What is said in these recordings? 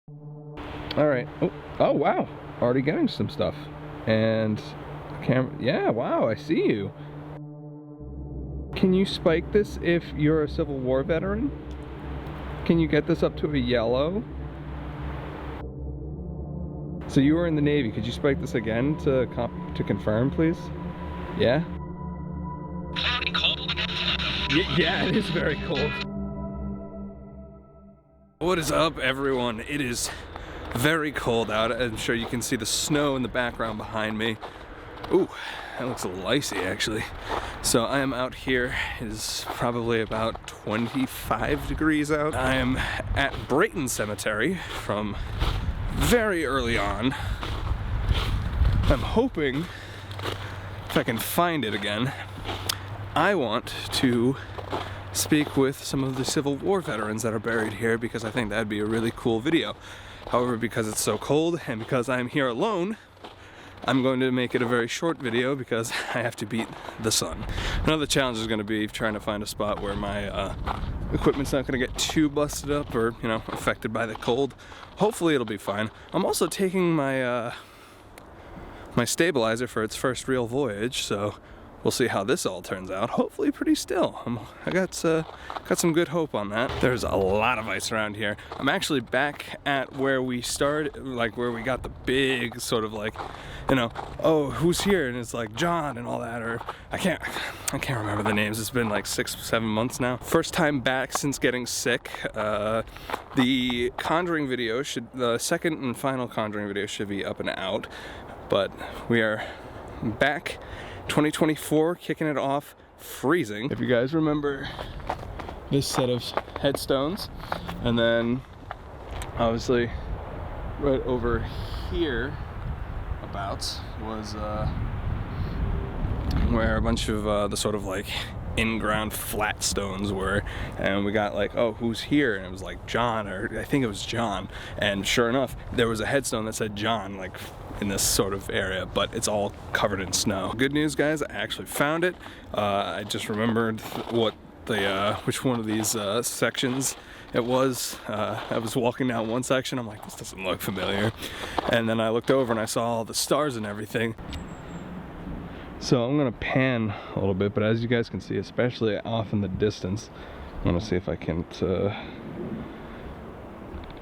All right. Oh, wow. Already getting some stuff. And camera. Yeah, wow, I see you. Can you spike this if you're a Civil War veteran? Can you get this up to a yellow? So you were in the Navy. Could you spike this again to confirm, please? Yeah? Yeah, it is very cold. What is up, everyone? It is very cold out. I'm sure you can see the snow in the background behind me. Ooh, that looks a little icy, actually. So I am out here. It is probably about 25 degrees out. I am at Brayton Cemetery from very early on. I'm hoping, if I can find it again, I want to speak with some of the Civil War veterans that are buried here because I think that'd be a really cool video. However, because it's so cold and because I'm here alone, I'm going to make it a very short video because I have to beat the sun. Another challenge is going to be trying to find a spot where my equipment's not going to get too busted up or, you know, affected by the cold. Hopefully it'll be fine. I'm also taking my my stabilizer for its first real voyage, so we'll see how this all turns out. Hopefully pretty still. I got some good hope on that. There's a lot of ice around here. I'm actually back at where we started, like where we got the big sort of like, you know, oh, who's here? And it's like John and all that, or I can't remember the names. It's been like 6-7 months now. First time back since getting sick. The Conjuring video the second and final Conjuring video should be up and out, but we are back. 2024, kicking it off, freezing. If you guys remember this set of headstones, and then obviously right over here abouts was where a bunch of the sort of like in-ground flat stones were, and we got like, oh, who's here? And it was like John, or I think it was John, and sure enough there was a headstone that said John, like in this sort of area, but it's all covered in snow. Good news, guys, I actually found it. I just remembered what the which one of these sections it was. I was walking down one section, I'm like, this doesn't look familiar, and then I looked over and I saw all the stars and everything. So I'm gonna pan a little bit, but as you guys can see, especially off in the distance, I'm gonna see if I can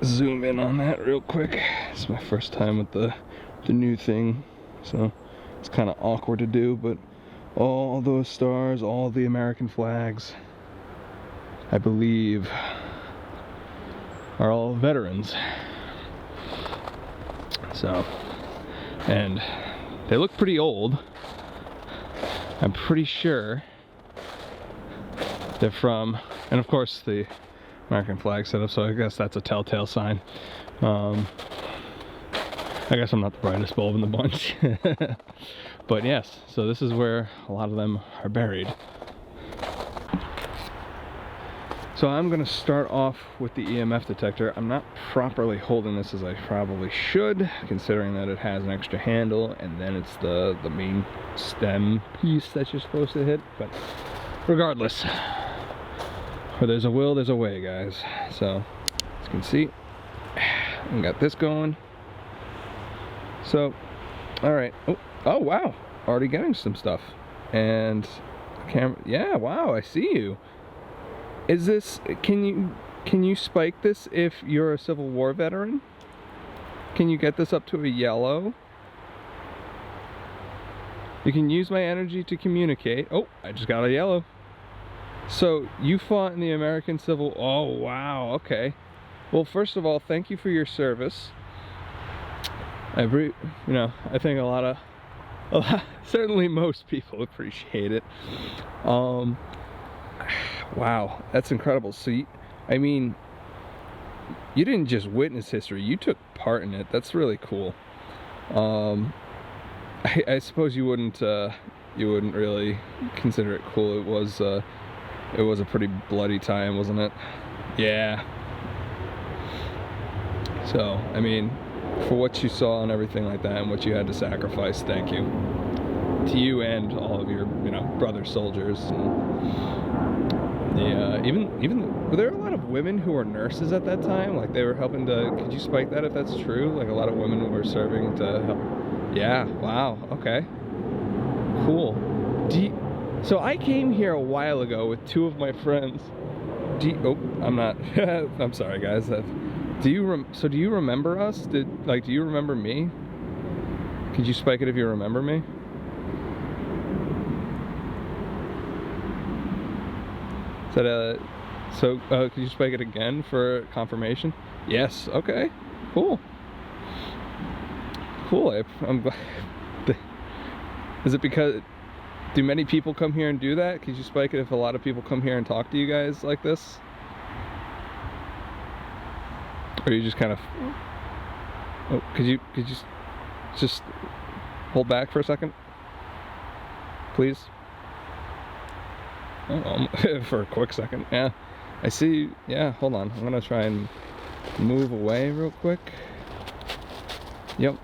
zoom in on that real quick. It's my first time with the new thing, so it's kind of awkward to do, but all those stars, all the American flags, I believe, are all veterans. So, and they look pretty old. I'm pretty sure they're from, and of course the American flag set up, so I guess that's a telltale sign. I guess I'm not the brightest bulb in the bunch. But yes, so this is where a lot of them are buried. So I'm gonna start off with the EMF detector. I'm not properly holding this as I probably should, considering that it has an extra handle, and then it's the main stem piece that you're supposed to hit. But regardless, where there's a will, there's a way, guys. So, as you can see, we got this going. So, all right. Oh, wow. Already getting some stuff. And camera. Yeah, wow, I see you. Is this, can you spike this if you're a Civil War veteran? Can you get this up to a yellow? You can use my energy to communicate. Oh, I just got a yellow. So you fought in the American Civil. Oh, wow. Okay. Well, first of all, thank you for your service. I think a lot, certainly most people appreciate it. Wow, that's incredible. So, I mean, you didn't just witness history; you took part in it. That's really cool. I suppose you wouldn't really consider it cool. It was a pretty bloody time, wasn't it? Yeah. So, I mean, for what you saw and everything like that, and what you had to sacrifice, thank you to you and all of your, brother soldiers. And even Were there a lot of women who were nurses at that time? Like they were helping to, could you spike that if that's true? Like a lot of women were serving to help. Yeah, wow, okay. Cool. So I came here a while ago with two of my friends. Oh, I'm not, I'm sorry guys. Do you remember us? Do you remember me? Could you spike it if you remember me? Is that could you spike it again for confirmation? Yes, okay, cool. Cool, I'm glad. Is it because, do many people come here and do that? Could you spike it if a lot of people come here and talk to you guys like this? Or you just kind of, oh, could you just hold back for a second? Please? Oh, for a quick second, yeah. I see, yeah, hold on. I'm gonna try and move away real quick. Yep,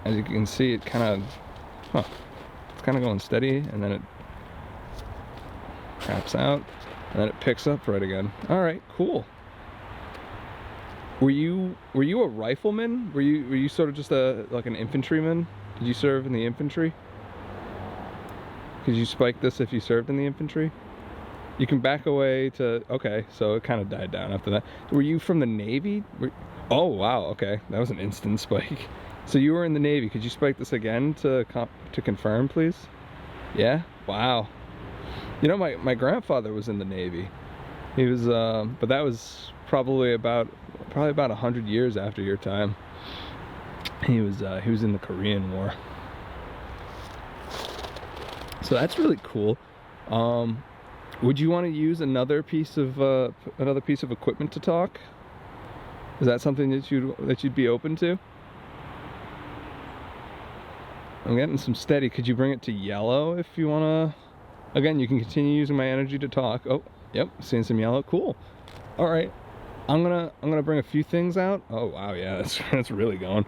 as you can see, it kind of, it's kind of going steady, and then it craps out, and then it picks up right again. All right, cool. Were you a rifleman? Were you sort of just like an infantryman? Did you serve in the infantry? Could you spike this if you served in the infantry? You can back away to, okay, so it kind of died down after that. Were you from the Navy? Oh, wow, okay. That was an instant spike. So you were in the Navy. Could you spike this again to confirm, please? Yeah? Wow. You know, my grandfather was in the Navy. He was, but that was probably about 100 years after your time. He was in the Korean War. So that's really cool. Would you want to use another piece of equipment to talk? Is that something that you'd be open to? I'm getting some steady. Could you bring it to yellow if you wanna? Again, you can continue using my energy to talk. Oh, yep, seeing some yellow. Cool. All right, I'm gonna bring a few things out. Oh wow, yeah, that's really going.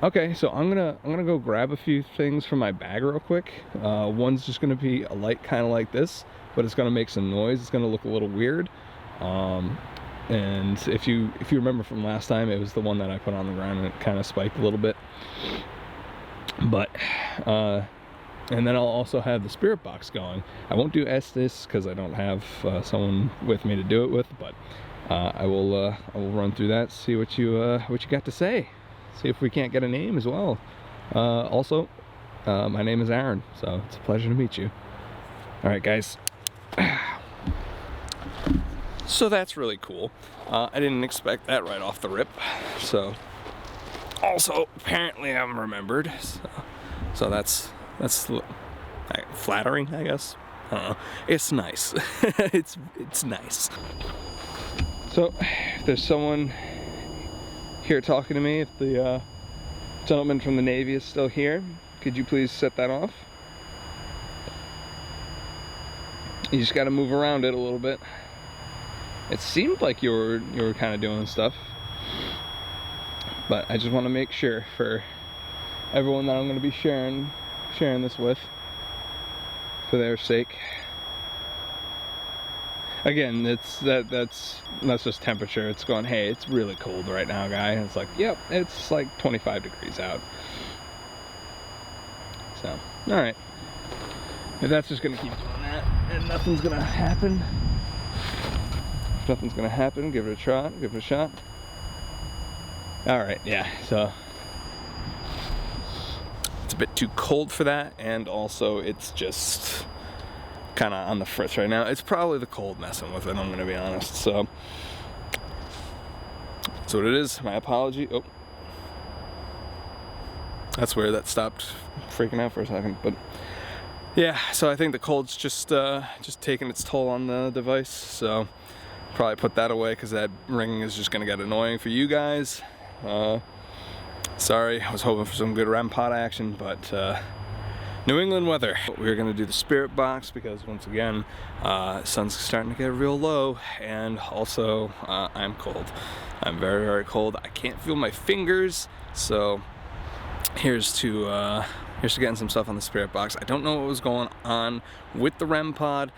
Okay, so I'm gonna go grab a few things from my bag real quick. One's just gonna be a light kind of like this, but it's gonna make some noise. It's gonna look a little weird. And if you remember from last time, it was the one that I put on the ground and it kind of spiked a little bit. But and then I'll also have the spirit box going. I won't do Estes because I don't have someone with me to do it with, but I will run through that, see what you got to say. See if we can't get a name as well. Also, my name is Aaron, so it's a pleasure to meet you. All right, guys. So that's really cool. I didn't expect that right off the rip. So, also apparently I'm remembered. So that's flattering, I guess. I don't know. It's nice. it's nice. So, if there's someone here talking to me, if the gentleman from the Navy is still here, could you please set that off? You just got to move around it a little bit. It seemed like you were kind of doing stuff, but I just want to make sure for everyone that I'm going to be sharing this with, for their sake. Again, that's just temperature. It's going, hey, it's really cold right now, guy. And it's like, yep, it's like 25 degrees out. So, all right. If that's just gonna keep doing that, and nothing's gonna happen. If nothing's gonna happen, give it a shot. Give it a shot. All right, yeah. So it's a bit too cold for that, and also it's just kind of on the fritz right now. It's probably the cold messing with it, I'm gonna be honest. So that's what it is. My apology. Oh, that's weird. That stopped freaking out for a second, but yeah. So I think the cold's just taking its toll on the device. So probably put that away because that ringing is just gonna get annoying for you guys. Sorry, I was hoping for some good REM pod action, but New England weather. We're gonna do the spirit box because once again, sun's starting to get real low, and also I'm cold. I'm very, very cold. I can't feel my fingers, so here's to getting some stuff on the spirit box. I don't know what was going on with the REM pod.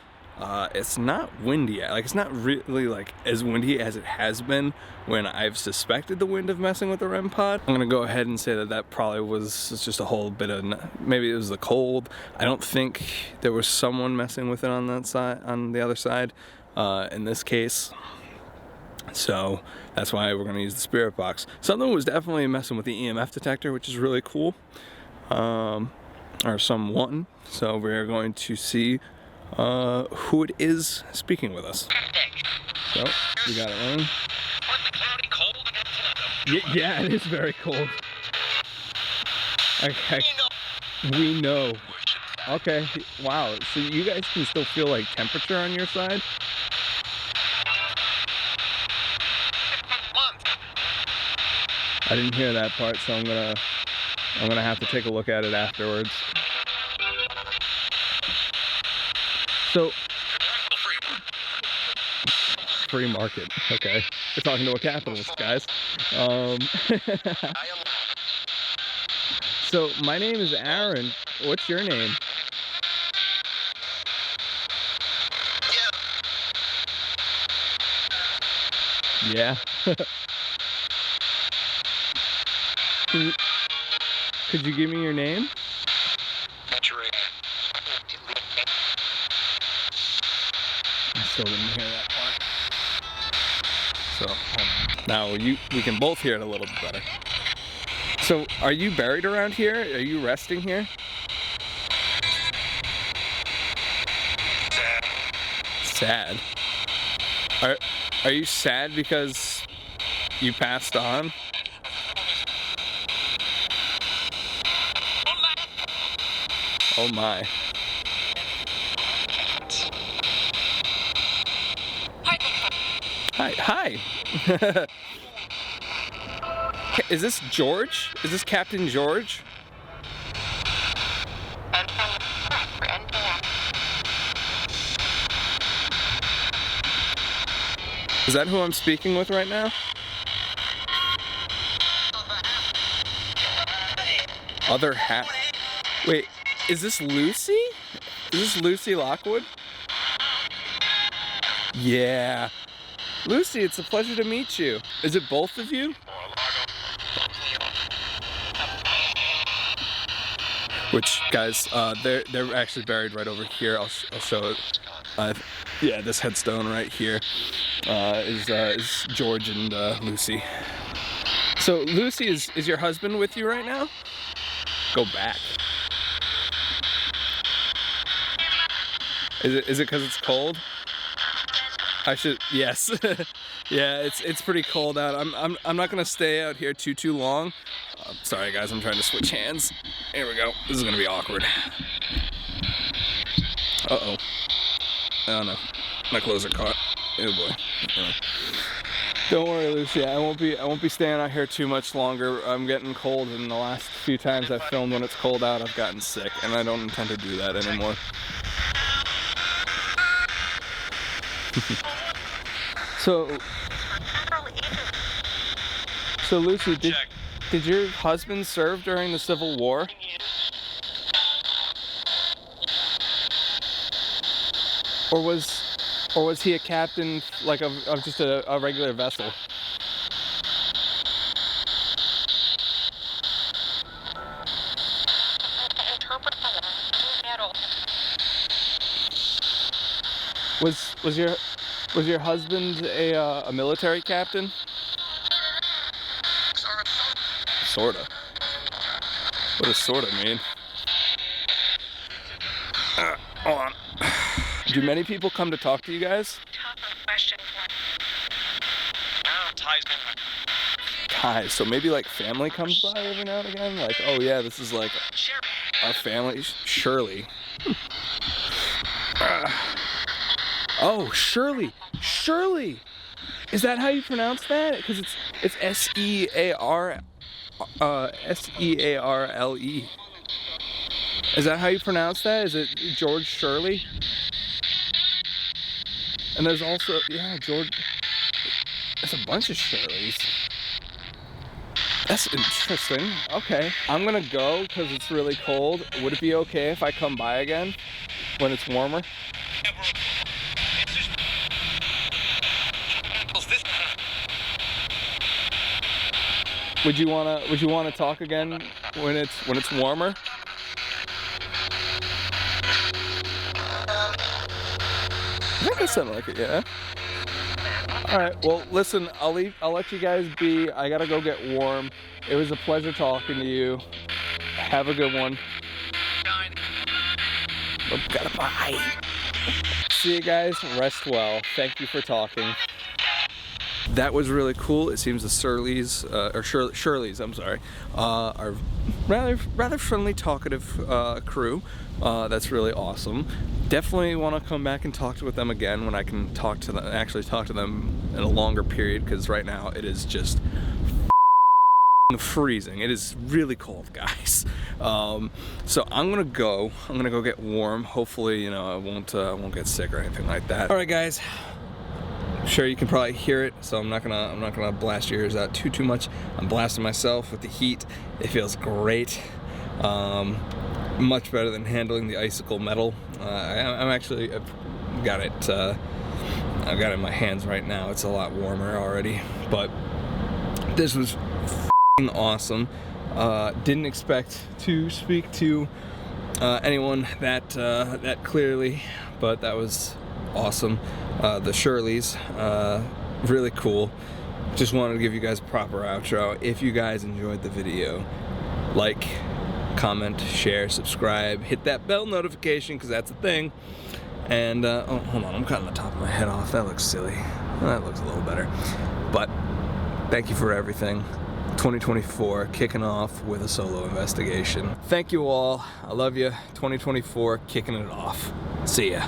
It's not windy, like it's not really like as windy as it has been when I've suspected the wind of messing with the REM pod. I'm gonna go ahead and say that that probably was just a whole bit of, maybe it was the cold. I don't think there was someone messing with it on that side, on the other side, in this case. So that's why we're gonna use the spirit box. Something was definitely messing with the EMF detector, which is really cool, or someone. So we're going to see who it is speaking with us. So we got it running. Yeah, it is very cold. Okay, we know. Okay, wow. So you guys can still feel like temperature on your side? I didn't hear that part, so I'm gonna have to take a look at it afterwards. So, free market. Okay, we're talking to a capitalist, guys. So my name is Aaron. What's your name? Yeah. Could you give me your name? I still didn't hear that part. So now we can both hear it a little bit better. So are you buried around here? Are you resting here? Sad. Are you sad because you passed on? Oh my. Hi. Is this George? Is this Captain George? Is that who I'm speaking with right now? Other hat. Wait, is this Lucy? Is this Lucy Lockwood? Yeah. Lucy, it's a pleasure to meet you. Is it both of you? Which, guys, they're actually buried right over here. I'll show it. Yeah, this headstone right here is George and Lucy. So Lucy, is your husband with you right now? Go back. Is it because it's cold? I should, yes. Yeah, it's pretty cold out. I'm not gonna stay out here too long. Sorry guys, I'm trying to switch hands. Here we go. This is gonna be awkward. Uh-oh. Oh no. My clothes are caught. Oh boy. Don't worry, Lucy. I won't be staying out here too much longer. I'm getting cold, and the last few times I've filmed when it's cold out, I've gotten sick, and I don't intend to do that anymore. So Lucy, did your husband serve during the Civil War? Or was he a captain, like of just a regular vessel? Was your husband a military captain? Sorta. What does sorta mean? Hold on. Do many people come to talk to you guys? Ties. So maybe like family comes by every now and again? Like, oh yeah, this is like our family. Shirley. Oh, Shirley. Shirley! Is that how you pronounce that? Because it's S-E-A-R-L-E. Is that how you pronounce that? Is it George Shirley? And there's also, yeah, George. There's a bunch of Shirleys. That's interesting. Okay. I'm gonna go because it's really cold. Would it be okay if I come by again when it's warmer? Would you wanna talk again when it's warmer? I think that sounded like it, yeah. All right, well, listen, I'll let you guys be. I gotta go get warm. It was a pleasure talking to you. Have a good one. Bye. See you guys, rest well. Thank you for talking. That was really cool. It seems the Shirleys, I'm sorry, are rather friendly, talkative crew. That's really awesome. Definitely want to come back and talk with them again when I can actually talk to them in a longer period, because right now it is just freezing. It is really cold, guys. So I'm gonna go get warm. Hopefully, I won't get sick or anything like that. All right, guys. I'm sure you can probably hear it, so I'm not gonna blast your ears out too much. I'm blasting myself with the heat. It feels great. Much better than handling the icicle metal. I've got it in my hands right now. It's a lot warmer already, but this was awesome. Didn't expect to speak to anyone that clearly, but that was awesome. The Shirleys, really cool. Just wanted to give you guys a proper outro. If you guys enjoyed the video, like, comment, share, subscribe, hit that bell notification, because that's a thing. And oh, hold on, I'm cutting the top of my head off. That looks silly. That looks a little better. But thank you for everything. 2024 kicking off with a solo investigation. Thank you all. I love you. 2024 kicking it off. See ya.